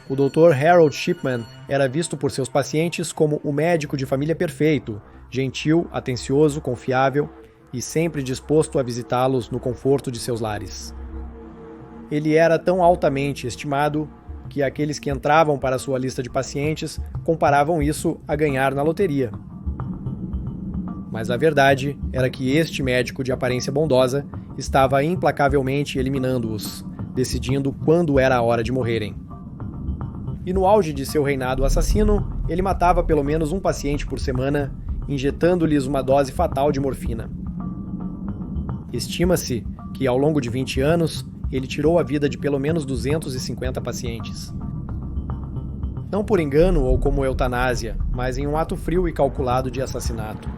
O Dr. Harold Shipman era visto por seus pacientes como o médico de família perfeito, gentil, atencioso, confiável e sempre disposto a visitá-los no conforto de seus lares. Ele era tão altamente estimado que aqueles que entravam para sua lista de pacientes comparavam isso a ganhar na loteria. Mas a verdade era que este médico de aparência bondosa estava implacavelmente eliminando-os, decidindo quando era a hora de morrerem. E no auge de seu reinado assassino, ele matava pelo menos um paciente por semana, injetando-lhes uma dose fatal de morfina. Estima-se que, ao longo de 20 anos, ele tirou a vida de pelo menos 250 pacientes. Não por engano ou como eutanásia, mas em um ato frio e calculado de assassinato.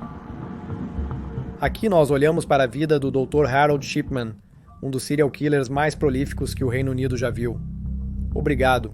Aqui nós olhamos para a vida do Dr. Harold Shipman, um dos serial killers mais prolíficos que o Reino Unido já viu. Obrigado.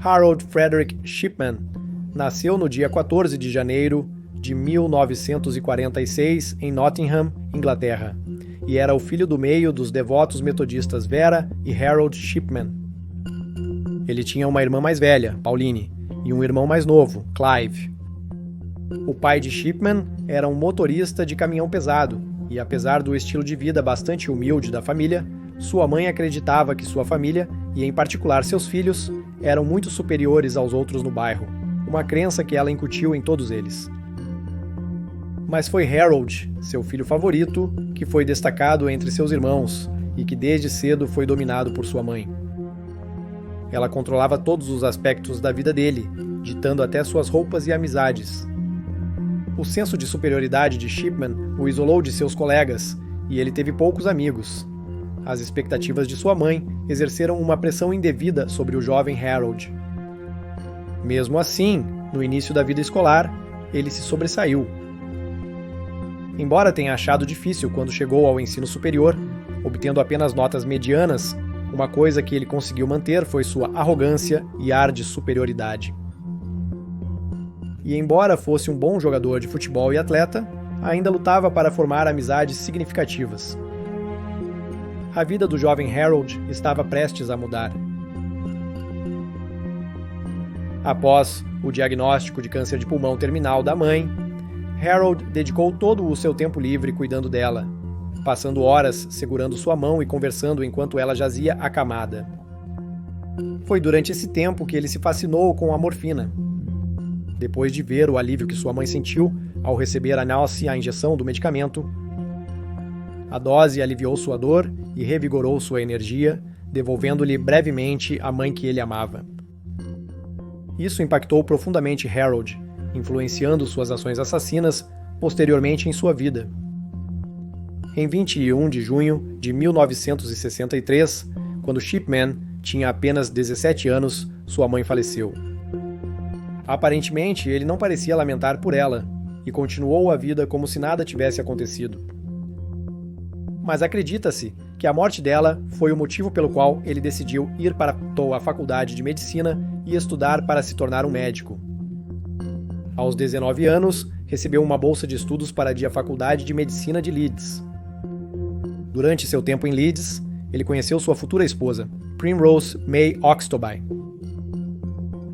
Harold Frederick Shipman nasceu no dia 14 de janeiro de 1946 em Nottingham, Inglaterra, e era o filho do meio dos devotos metodistas Vera e Harold Shipman. Ele tinha uma irmã mais velha, Pauline, e um irmão mais novo, Clive. O pai de Shipman era um motorista de caminhão pesado, e apesar do estilo de vida bastante humilde da família, sua mãe acreditava que sua família, e em particular seus filhos, eram muito superiores aos outros no bairro, uma crença que ela incutiu em todos eles. Mas foi Harold, seu filho favorito, que foi destacado entre seus irmãos e que desde cedo foi dominado por sua mãe. Ela controlava todos os aspectos da vida dele, ditando até suas roupas e amizades. O senso de superioridade de Shipman o isolou de seus colegas e ele teve poucos amigos. As expectativas de sua mãe exerceram uma pressão indevida sobre o jovem Harold. Mesmo assim, no início da vida escolar, ele se sobressaiu. Embora tenha achado difícil quando chegou ao ensino superior, obtendo apenas notas medianas, uma coisa que ele conseguiu manter foi sua arrogância e ar de superioridade. E embora fosse um bom jogador de futebol e atleta, ainda lutava para formar amizades significativas. A vida do jovem Harold estava prestes a mudar. Após o diagnóstico de câncer de pulmão terminal da mãe, Harold dedicou todo o seu tempo livre cuidando dela, passando horas segurando sua mão e conversando enquanto ela jazia acamada. Foi durante esse tempo que ele se fascinou com a morfina. Depois de ver o alívio que sua mãe sentiu ao receber a injeção do medicamento, a dose aliviou sua dor e revigorou sua energia, devolvendo-lhe brevemente a mãe que ele amava. Isso impactou profundamente Harold, influenciando suas ações assassinas posteriormente em sua vida. Em 21 de junho de 1963, quando Shipman tinha apenas 17 anos, sua mãe faleceu. Aparentemente, ele não parecia lamentar por ela e continuou a vida como se nada tivesse acontecido. Mas acredita-se que a morte dela foi o motivo pelo qual ele decidiu ir para a faculdade de medicina e estudar para se tornar um médico. Aos 19 anos, recebeu uma bolsa de estudos para a Faculdade de Medicina de Leeds. Durante seu tempo em Leeds, ele conheceu sua futura esposa, Primrose May Oxtoby.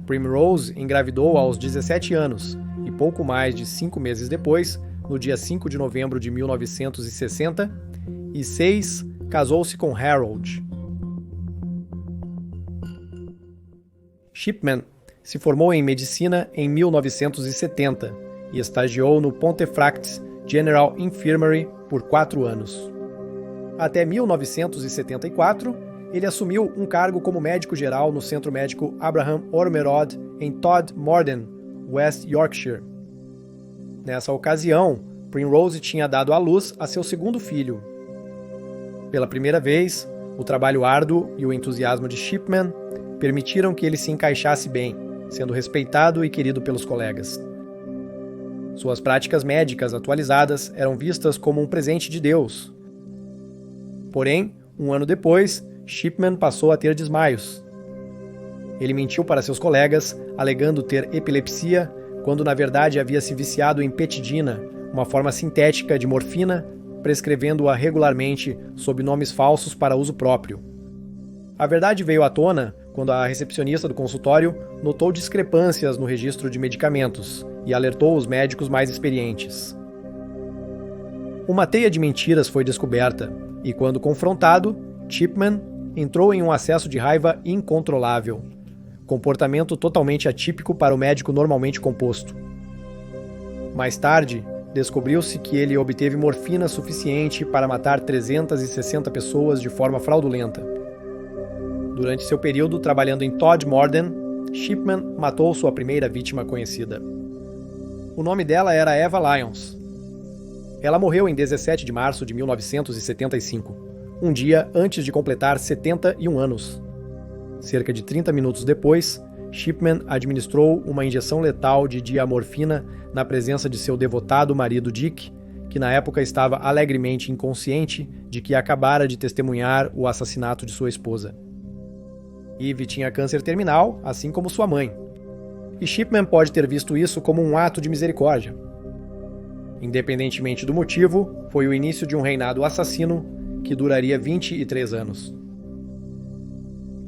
Primrose engravidou aos 17 anos e pouco mais de 5 meses depois, no dia 5 de novembro de 1960, e 6, casou-se com Harold. Shipman se formou em medicina em 1970 e estagiou no Pontefract General Infirmary por 4 anos. Até 1974, ele assumiu um cargo como médico geral no Centro Médico Abraham Ormerod, em Todmorden, West Yorkshire. Nessa ocasião, Primrose tinha dado à luz a seu segundo filho. Pela primeira vez, o trabalho árduo e o entusiasmo de Shipman permitiram que ele se encaixasse bem, sendo respeitado e querido pelos colegas. Suas práticas médicas atualizadas eram vistas como um presente de Deus. Porém, um ano depois, Shipman passou a ter desmaios. Ele mentiu para seus colegas, alegando ter epilepsia, quando na verdade havia se viciado em petidina, uma forma sintética de morfina, prescrevendo-a regularmente sob nomes falsos para uso próprio. A verdade veio à tona quando a recepcionista do consultório notou discrepâncias no registro de medicamentos e alertou os médicos mais experientes. Uma teia de mentiras foi descoberta e, quando confrontado, Shipman entrou em um acesso de raiva incontrolável, comportamento totalmente atípico para o médico normalmente composto. Mais tarde, descobriu-se que ele obteve morfina suficiente para matar 360 pessoas de forma fraudulenta. Durante seu período trabalhando em Todmorden, Shipman matou sua primeira vítima conhecida. O nome dela era Eva Lyons. Ela morreu em 17 de março de 1975, um dia antes de completar 71 anos. Cerca de 30 minutos depois, Shipman administrou uma injeção letal de diamorfina na presença de seu devotado marido Dick, que na época estava alegremente inconsciente de que acabara de testemunhar o assassinato de sua esposa. Eve tinha câncer terminal, assim como sua mãe. E Shipman pode ter visto isso como um ato de misericórdia. Independentemente do motivo, foi o início de um reinado assassino que duraria 23 anos.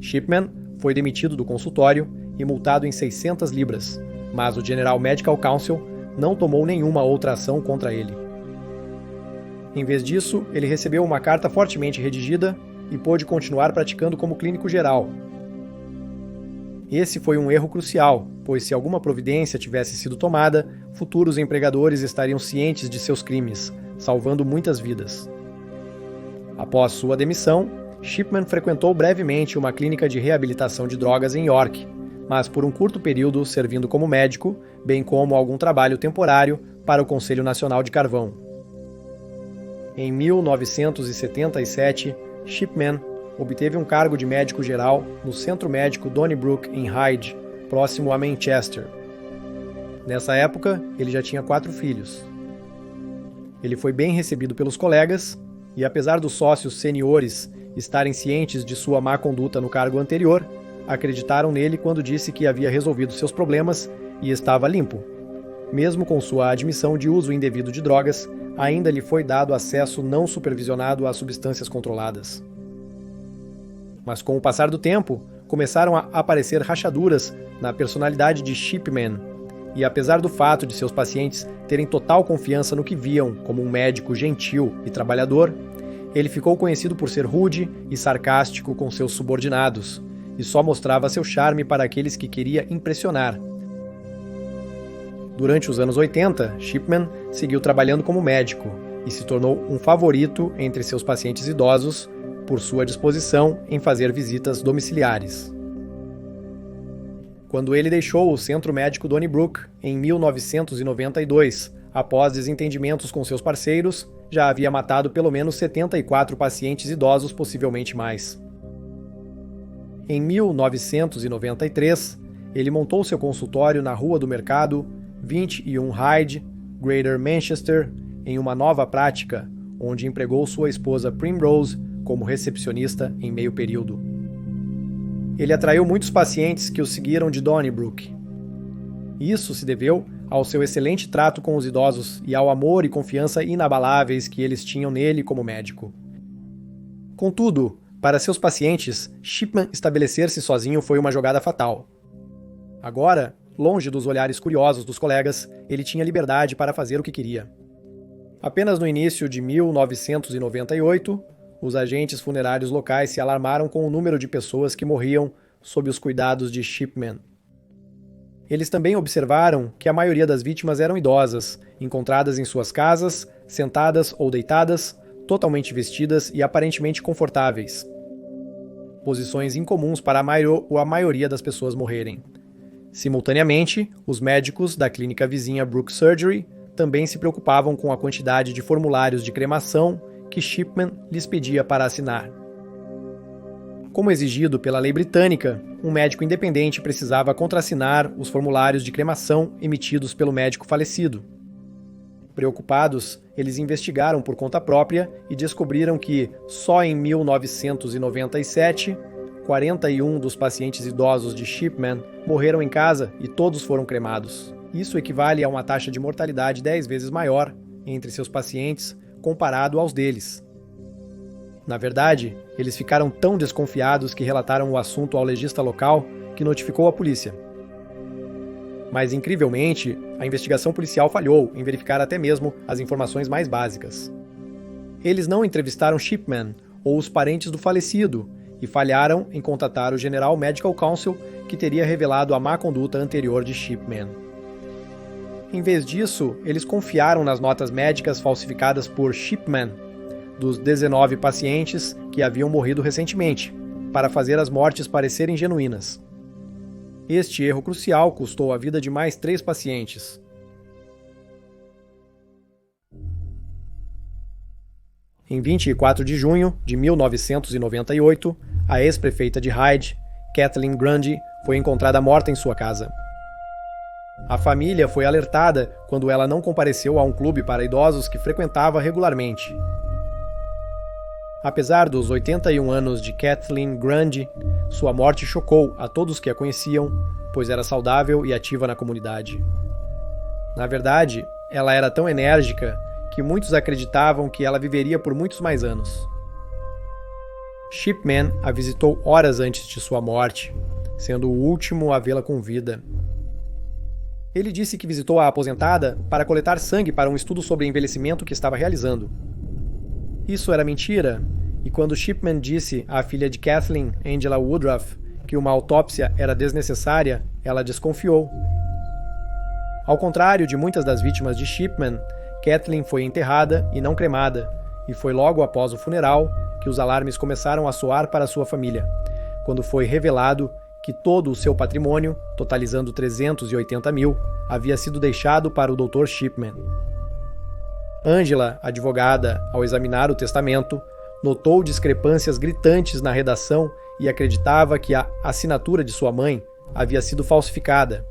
Shipman foi demitido do consultório e multado em 600 libras, mas o General Medical Council não tomou nenhuma outra ação contra ele. Em vez disso, ele recebeu uma carta fortemente redigida e pôde continuar praticando como clínico geral. Esse foi um erro crucial, pois se alguma providência tivesse sido tomada, futuros empregadores estariam cientes de seus crimes, salvando muitas vidas. Após sua demissão, Shipman frequentou brevemente uma clínica de reabilitação de drogas em York, mas por um curto período servindo como médico, bem como algum trabalho temporário para o Conselho Nacional de Carvão. Em 1977, Shipman obteve um cargo de médico geral no Centro Médico Donnybrook em Hyde, próximo a Manchester. Nessa época, ele já tinha 4 filhos. Ele foi bem recebido pelos colegas e, apesar dos sócios seniores estarem cientes de sua má conduta no cargo anterior, acreditaram nele quando disse que havia resolvido seus problemas e estava limpo. Mesmo com sua admissão de uso indevido de drogas, ainda lhe foi dado acesso não supervisionado a substâncias controladas. Mas com o passar do tempo, começaram a aparecer rachaduras na personalidade de Shipman, e apesar do fato de seus pacientes terem total confiança no que viam como um médico gentil e trabalhador, ele ficou conhecido por ser rude e sarcástico com seus subordinados, e só mostrava seu charme para aqueles que queria impressionar. Durante os anos 80, Shipman seguiu trabalhando como médico e se tornou um favorito entre seus pacientes idosos por sua disposição em fazer visitas domiciliares. Quando ele deixou o Centro Médico Donnybrook em 1992, após desentendimentos com seus parceiros, já havia matado pelo menos 74 pacientes idosos, possivelmente mais. Em 1993, ele montou seu consultório na Rua do Mercado, 21 Hyde, Greater Manchester, em uma nova prática, onde empregou sua esposa Primrose como recepcionista em meio período. Ele atraiu muitos pacientes que o seguiram de Donnybrook. Isso se deveu ao seu excelente trato com os idosos e ao amor e confiança inabaláveis que eles tinham nele como médico. Contudo, para seus pacientes, Shipman estabelecer-se sozinho foi uma jogada fatal. Agora, longe dos olhares curiosos dos colegas, ele tinha liberdade para fazer o que queria. Apenas no início de 1998, os agentes funerários locais se alarmaram com o número de pessoas que morriam sob os cuidados de Shipman. Eles também observaram que a maioria das vítimas eram idosas, encontradas em suas casas, sentadas ou deitadas, totalmente vestidas e aparentemente confortáveis. Posições incomuns para a maioria das pessoas morrerem. Simultaneamente, os médicos da clínica vizinha Brook Surgery também se preocupavam com a quantidade de formulários de cremação que Shipman lhes pedia para assinar. Como exigido pela lei britânica, um médico independente precisava contrassinar os formulários de cremação emitidos pelo médico falecido. Preocupados, eles investigaram por conta própria e descobriram que, só em 1997, 41 dos pacientes idosos de Shipman morreram em casa e todos foram cremados. Isso equivale a uma taxa de mortalidade 10 vezes maior entre seus pacientes comparado aos deles. Na verdade, eles ficaram tão desconfiados que relataram o assunto ao legista local, que notificou a polícia. Mas, incrivelmente, a investigação policial falhou em verificar até mesmo as informações mais básicas. Eles não entrevistaram Shipman ou os parentes do falecido e falharam em contatar o General Medical Council, que teria revelado a má conduta anterior de Shipman. Em vez disso, eles confiaram nas notas médicas falsificadas por Shipman dos 19 pacientes que haviam morrido recentemente, para fazer as mortes parecerem genuínas. Este erro crucial custou a vida de mais 3 pacientes. Em 24 de junho de 1998, a ex-prefeita de Hyde, Kathleen Grundy, foi encontrada morta em sua casa. A família foi alertada quando ela não compareceu a um clube para idosos que frequentava regularmente. Apesar dos 81 anos de Kathleen Grundy, sua morte chocou a todos que a conheciam, pois era saudável e ativa na comunidade. Na verdade, ela era tão enérgica que muitos acreditavam que ela viveria por muitos mais anos. Shipman a visitou horas antes de sua morte, sendo o último a vê-la com vida. Ele disse que visitou a aposentada para coletar sangue para um estudo sobre envelhecimento que estava realizando. Isso era mentira, e quando Shipman disse à filha de Kathleen, Angela Woodruff, que uma autópsia era desnecessária, ela desconfiou. Ao contrário de muitas das vítimas de Shipman, Kathleen foi enterrada e não cremada, e foi logo após o funeral que os alarmes começaram a soar para sua família, quando foi revelado que todo o seu patrimônio, totalizando 380 mil, havia sido deixado para o Dr. Shipman. Angela, advogada, ao examinar o testamento, notou discrepâncias gritantes na redação e acreditava que a assinatura de sua mãe havia sido falsificada.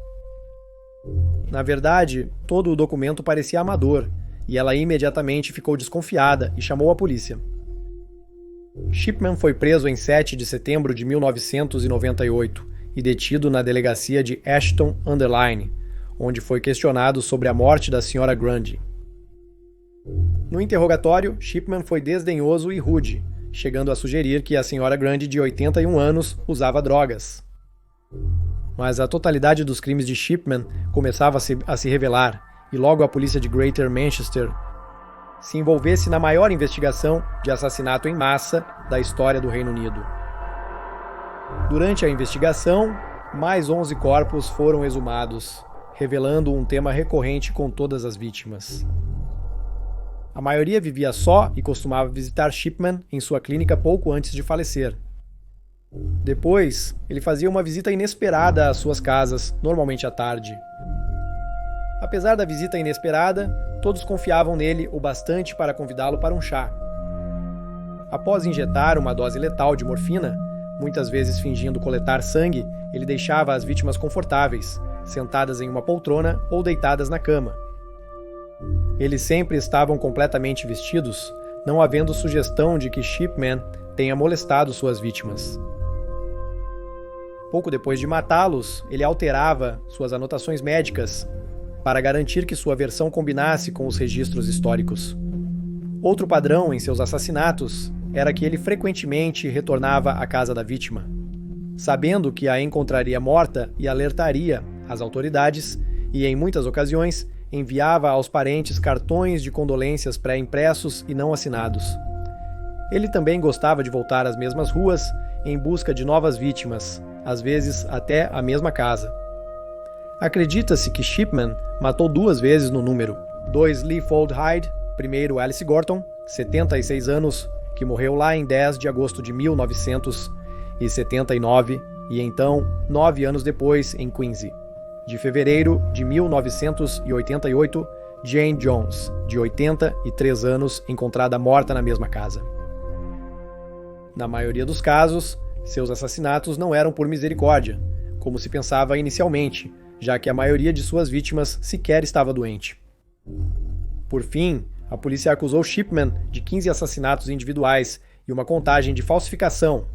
Na verdade, todo o documento parecia amador, e ela imediatamente ficou desconfiada e chamou a polícia. Shipman foi preso em 7 de setembro de 1998 e detido na delegacia de Ashton-under-Lyne, onde foi questionado sobre a morte da Sra. Grundy. No interrogatório, Shipman foi desdenhoso e rude, chegando a sugerir que a Sra. Grundy, de 81 anos, usava drogas. Mas a totalidade dos crimes de Shipman começava a se revelar, e logo a polícia de Greater Manchester se envolvesse na maior investigação de assassinato em massa da história do Reino Unido. Durante a investigação, mais 11 corpos foram exumados, revelando um tema recorrente com todas as vítimas. A maioria vivia só e costumava visitar Shipman em sua clínica pouco antes de falecer. Depois, ele fazia uma visita inesperada às suas casas, normalmente à tarde. Apesar da visita inesperada, todos confiavam nele o bastante para convidá-lo para um chá. Após injetar uma dose letal de morfina, muitas vezes fingindo coletar sangue, ele deixava as vítimas confortáveis, sentadas em uma poltrona ou deitadas na cama. Eles sempre estavam completamente vestidos, não havendo sugestão de que Shipman tenha molestado suas vítimas. Pouco depois de matá-los, ele alterava suas anotações médicas para garantir que sua versão combinasse com os registros históricos. Outro padrão em seus assassinatos era que ele frequentemente retornava à casa da vítima. Sabendo que a encontraria morta e alertaria as autoridades, e em muitas ocasiões enviava aos parentes cartões de condolências pré-impressos e não assinados. Ele também gostava de voltar às mesmas ruas em busca de novas vítimas, às vezes até a mesma casa. Acredita-se que Shipman matou 2 vezes no número. 2 Leafold Hyde, primeiro Alice Gorton, 76 anos, que morreu lá em 10 de agosto de 1979, e então, 9 anos depois, em Quincy. De fevereiro de 1988, Jane Jones, de 83 anos, encontrada morta na mesma casa. Na maioria dos casos, seus assassinatos não eram por misericórdia, como se pensava inicialmente, já que a maioria de suas vítimas sequer estava doente. Por fim, a polícia acusou Shipman de 15 assassinatos individuais e uma contagem de falsificação.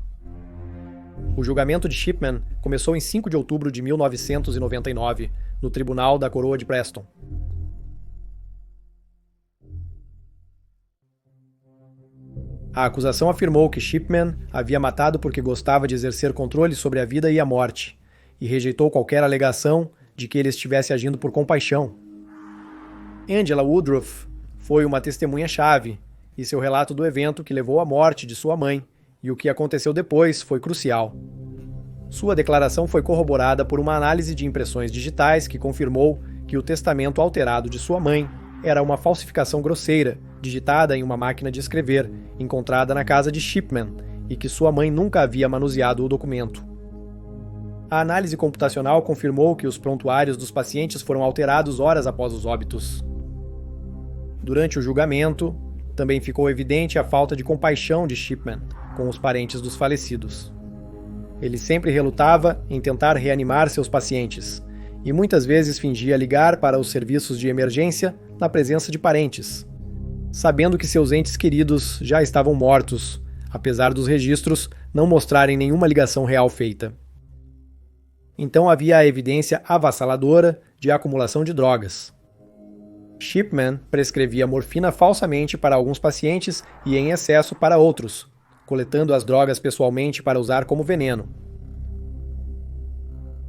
O julgamento de Shipman começou em 5 de outubro de 1999, no Tribunal da Coroa de Preston. A acusação afirmou que Shipman havia matado porque gostava de exercer controle sobre a vida e a morte, e rejeitou qualquer alegação de que ele estivesse agindo por compaixão. Angela Woodruff foi uma testemunha-chave, e seu relato do evento que levou à morte de sua mãe e o que aconteceu depois foi crucial. Sua declaração foi corroborada por uma análise de impressões digitais que confirmou que o testamento alterado de sua mãe era uma falsificação grosseira, digitada em uma máquina de escrever, encontrada na casa de Shipman, e que sua mãe nunca havia manuseado o documento. A análise computacional confirmou que os prontuários dos pacientes foram alterados horas após os óbitos. Durante o julgamento, também ficou evidente a falta de compaixão de Shipman com os parentes dos falecidos. Ele sempre relutava em tentar reanimar seus pacientes, e muitas vezes fingia ligar para os serviços de emergência na presença de parentes, sabendo que seus entes queridos já estavam mortos, apesar dos registros não mostrarem nenhuma ligação real feita. Então havia a evidência avassaladora de acumulação de drogas. Shipman prescrevia morfina falsamente para alguns pacientes e em excesso para outros, coletando as drogas pessoalmente para usar como veneno.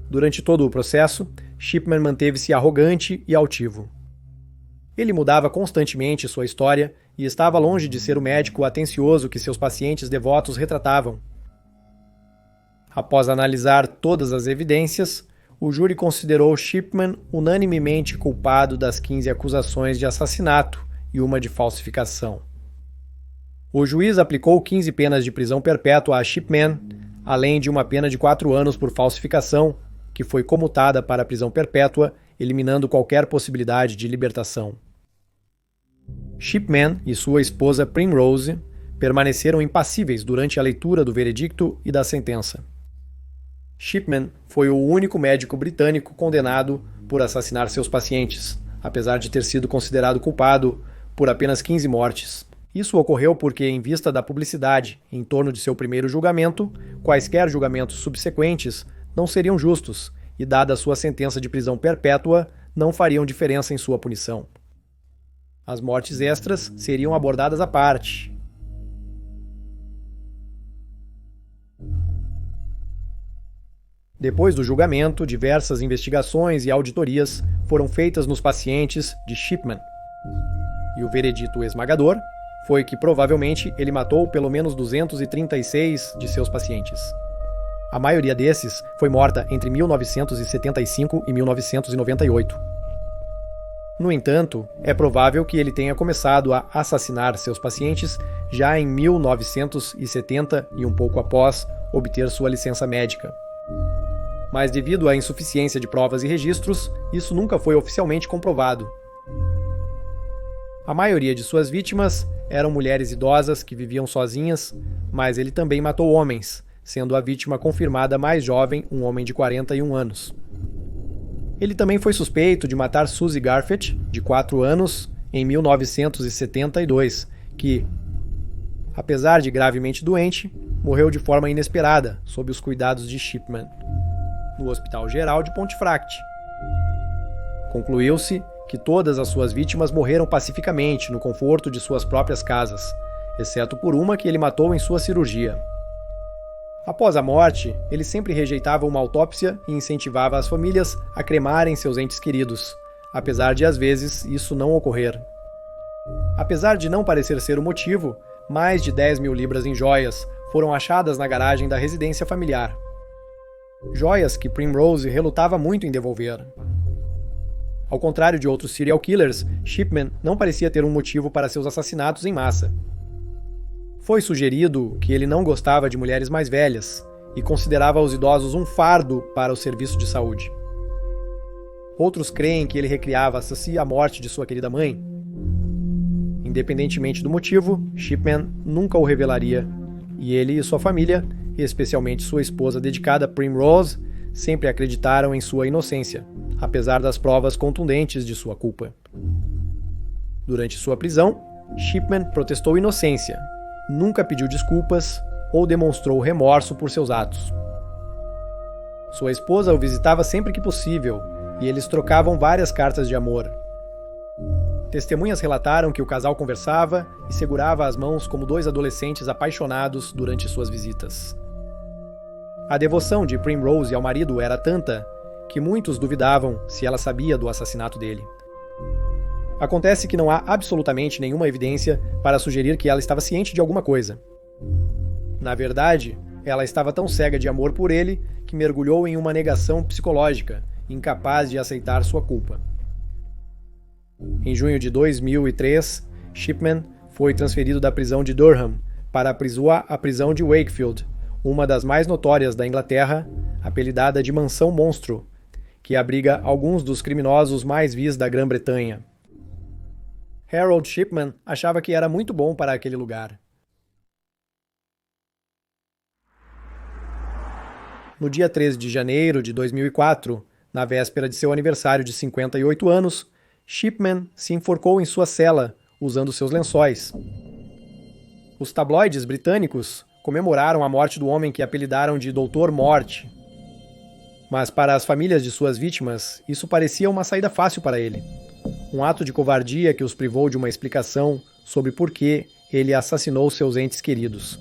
Durante todo o processo, Shipman manteve-se arrogante e altivo. Ele mudava constantemente sua história e estava longe de ser o médico atencioso que seus pacientes devotos retratavam. Após analisar todas as evidências, o júri considerou Shipman unanimemente culpado das 15 acusações de assassinato e uma de falsificação. O juiz aplicou 15 penas de prisão perpétua a Shipman, além de uma pena de 4 anos por falsificação, que foi comutada para a prisão perpétua, eliminando qualquer possibilidade de libertação. Shipman e sua esposa Primrose permaneceram impassíveis durante a leitura do veredicto e da sentença. Shipman foi o único médico britânico condenado por assassinar seus pacientes, apesar de ter sido considerado culpado por apenas 15 mortes. Isso ocorreu porque, em vista da publicidade em torno de seu primeiro julgamento, quaisquer julgamentos subsequentes não seriam justos e, dada sua sentença de prisão perpétua, não fariam diferença em sua punição. As mortes extras seriam abordadas à parte. Depois do julgamento, diversas investigações e auditorias foram feitas nos pacientes de Shipman. E o veredito esmagador foi que provavelmente ele matou pelo menos 236 de seus pacientes. A maioria desses foi morta entre 1975 e 1998. No entanto, é provável que ele tenha começado a assassinar seus pacientes já em 1970 e um pouco após obter sua licença médica. Mas devido à insuficiência de provas e registros, isso nunca foi oficialmente comprovado. A maioria de suas vítimas eram mulheres idosas que viviam sozinhas, mas ele também matou homens, sendo a vítima confirmada mais jovem, um homem de 41 anos. Ele também foi suspeito de matar Suzy Garfett, de 4 anos, em 1972, que, apesar de gravemente doente, morreu de forma inesperada, sob os cuidados de Shipman, no Hospital Geral de Pontefract. Concluiu-se que todas as suas vítimas morreram pacificamente no conforto de suas próprias casas, exceto por uma que ele matou em sua cirurgia. Após a morte, ele sempre rejeitava uma autópsia e incentivava as famílias a cremarem seus entes queridos, apesar de às vezes isso não ocorrer. Apesar de não parecer ser o motivo, mais de 10 mil libras em joias foram achadas na garagem da residência familiar. Joias que Primrose relutava muito em devolver. Ao contrário de outros serial killers, Shipman não parecia ter um motivo para seus assassinatos em massa. Foi sugerido que ele não gostava de mulheres mais velhas e considerava os idosos um fardo para o serviço de saúde. Outros creem que ele recriava a morte de sua querida mãe. Independentemente do motivo, Shipman nunca o revelaria, e ele e sua família, e especialmente sua esposa dedicada Primrose, sempre acreditaram em sua inocência, apesar das provas contundentes de sua culpa. Durante sua prisão, Shipman protestou inocência, nunca pediu desculpas ou demonstrou remorso por seus atos. Sua esposa o visitava sempre que possível, e eles trocavam várias cartas de amor. Testemunhas relataram que o casal conversava e segurava as mãos como dois adolescentes apaixonados durante suas visitas. A devoção de Primrose ao marido era tanta que muitos duvidavam se ela sabia do assassinato dele. Acontece que não há absolutamente nenhuma evidência para sugerir que ela estava ciente de alguma coisa. Na verdade, ela estava tão cega de amor por ele que mergulhou em uma negação psicológica, incapaz de aceitar sua culpa. Em junho de 2003, Shipman foi transferido da prisão de Durham para a prisão de Wakefield, uma das mais notórias da Inglaterra, apelidada de Mansão Monstro, que abriga alguns dos criminosos mais vis da Grã-Bretanha. Harold Shipman achava que era muito bom para aquele lugar. No dia 13 de janeiro de 2004, na véspera de seu aniversário de 58 anos, Shipman se enforcou em sua cela, usando seus lençóis. Os tabloides britânicos comemoraram a morte do homem que apelidaram de Doutor Morte. Mas para as famílias de suas vítimas, isso parecia uma saída fácil para ele. Um ato de covardia que os privou de uma explicação sobre por que ele assassinou seus entes queridos.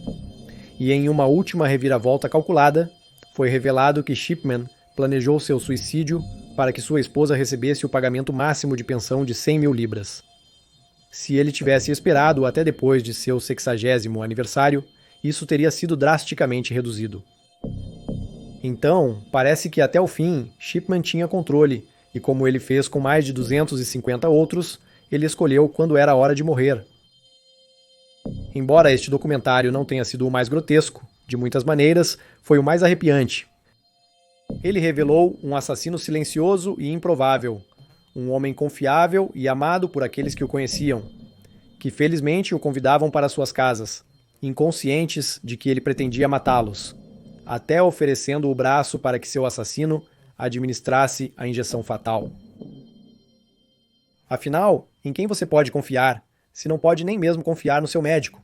E em uma última reviravolta calculada, foi revelado que Shipman planejou seu suicídio para que sua esposa recebesse o pagamento máximo de pensão de 100 mil libras. Se ele tivesse esperado até depois de seu 60º aniversário, isso teria sido drasticamente reduzido. Então, parece que até o fim, Shipman tinha controle, e como ele fez com mais de 250 outros, ele escolheu quando era a hora de morrer. Embora este documentário não tenha sido o mais grotesco, de muitas maneiras, foi o mais arrepiante. Ele revelou um assassino silencioso e improvável, um homem confiável e amado por aqueles que o conheciam, que felizmente o convidavam para suas casas, inconscientes de que ele pretendia matá-los, até oferecendo o braço para que seu assassino administrasse a injeção fatal. Afinal, em quem você pode confiar, se não pode nem mesmo confiar no seu médico?